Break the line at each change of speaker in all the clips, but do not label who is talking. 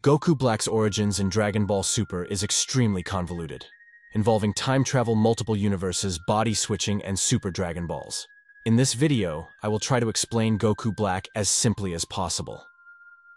Goku Black's origins in Dragon Ball Super is extremely convoluted, involving time travel, multiple universes, body switching, and Super Dragon Balls. In this video, I will try to explain Goku Black as simply as possible.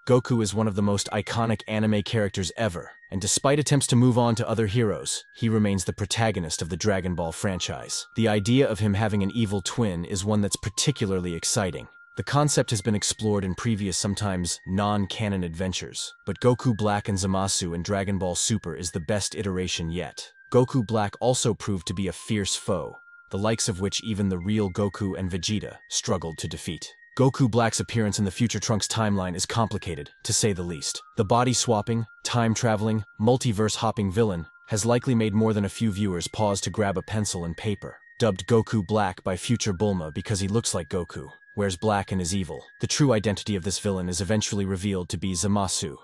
Goku is one of the most iconic anime characters ever, and despite attempts to move on to other heroes, he remains the protagonist of the Dragon Ball franchise. The idea of him having an evil twin is one that's particularly exciting. The concept has been explored in previous, sometimes non-canon adventures, but Goku Black and Zamasu in Dragon Ball Super is the best iteration yet. Goku Black also proved to be a fierce foe, the likes of which even the real Goku and Vegeta struggled to defeat. Goku Black's appearance in the Future Trunks timeline is complicated, to say the least. The body-swapping, time-traveling, multiverse-hopping villain has likely made more than a few viewers pause to grab a pencil and paper. Dubbed Goku Black by future Bulma because he looks like Goku, wears black and is evil. The true identity of this villain is eventually revealed to be Zamasu,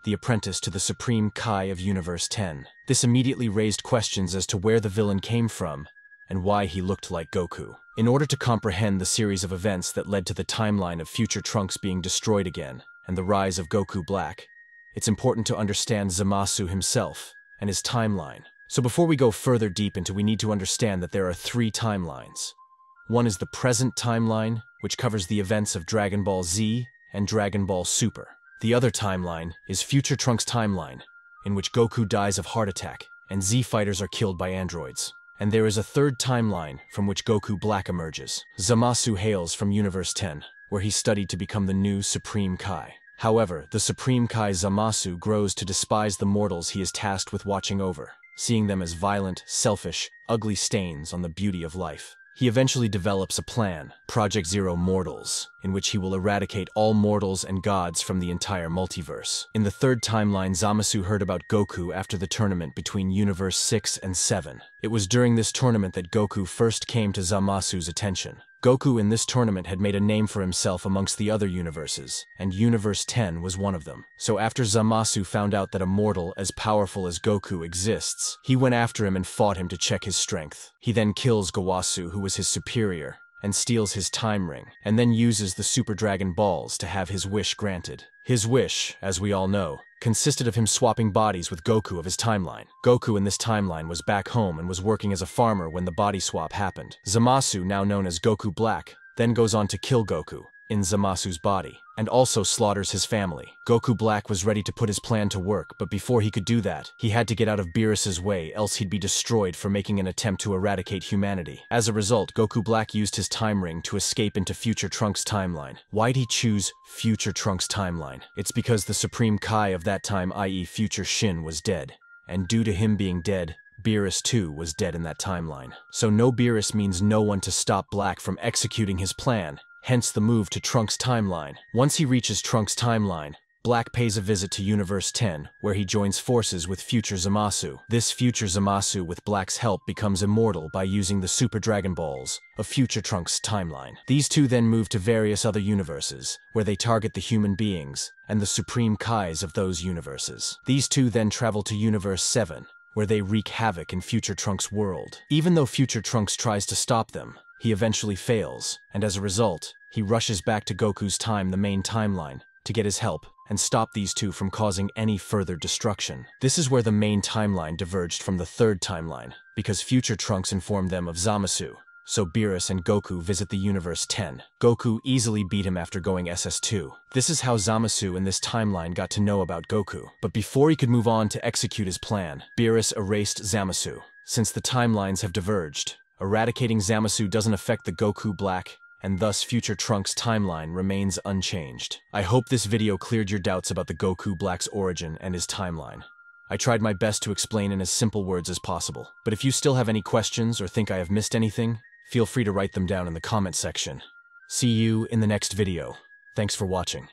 the apprentice to the Supreme Kai of Universe 10. This immediately raised questions as to where the villain came from and why he looked like Goku. In order to comprehend the series of events that led to the timeline of Future Trunks being destroyed again and the rise of Goku Black, it's important to understand Zamasu himself and his timeline. So before we go further deep into, we need to understand that there are three timelines. One is the present timeline, which covers the events of Dragon Ball Z and Dragon Ball Super. The other timeline is Future Trunks timeline, in which Goku dies of heart attack and Z fighters are killed by androids. And there is a third timeline from which Goku Black emerges. Zamasu hails from Universe 10, where he studied to become the new Supreme Kai. However, the Supreme Kai Zamasu grows to despise the mortals he is tasked with watching over, seeing them as violent, selfish, ugly stains on the beauty of life. He eventually develops a plan, Project Zero Mortals, in which he will eradicate all mortals and gods from the entire multiverse. In the third timeline, Zamasu heard about Goku after the tournament between Universe 6 and 7. It was during this tournament that Goku first came to Zamasu's attention. Goku in this tournament had made a name for himself amongst the other universes, and Universe 10 was one of them. So after Zamasu found out that a mortal as powerful as Goku exists, he went after him and fought him to check his strength. He then kills Gowasu, who was his superior, and steals his time ring, and then uses the Super Dragon Balls to have his wish granted. His wish, as we all know, consisted of him swapping bodies with Goku of his timeline. Goku in this timeline was back home and was working as a farmer when the body swap happened. Zamasu, now known as Goku Black, then goes on to kill Goku in Zamasu's body, and also slaughters his family. Goku Black was ready to put his plan to work, but before he could do that, he had to get out of Beerus's way, else he'd be destroyed for making an attempt to eradicate humanity. As a result, Goku Black used his time ring to escape into Future Trunks timeline. Why'd he choose Future Trunks timeline? It's because the Supreme Kai of that time, i.e. Future Shin, was dead. And due to him being dead, Beerus too was dead in that timeline. So no Beerus means no one to stop Black from executing his plan. Hence the move to Trunks' timeline. Once he reaches Trunks' timeline, Black pays a visit to Universe 10, where he joins forces with future Zamasu. This future Zamasu, with Black's help, becomes immortal by using the Super Dragon Balls of Future Trunks' timeline. These two then move to various other universes, where they target the human beings and the Supreme Kais of those universes. These two then travel to Universe 7, where they wreak havoc in Future Trunks' world. Even though Future Trunks tries to stop them, he eventually fails, and as a result, he rushes back to Goku's time, the main timeline, to get his help and stop these two from causing any further destruction. This is where the main timeline diverged from the third timeline, because Future Trunks informed them of Zamasu, so Beerus and Goku visit the Universe 10. Goku easily beat him after going SS2. This is how Zamasu in this timeline got to know about Goku. But before he could move on to execute his plan, Beerus erased Zamasu. Since the timelines have diverged, eradicating Zamasu doesn't affect the Goku Black, and thus Future Trunks timeline remains unchanged. I hope this video cleared your doubts about the Goku Black's origin and his timeline. I tried my best to explain in as simple words as possible, but if you still have any questions or think I have missed anything, feel free to write them down in the comment section. See you in the next video. Thanks for watching.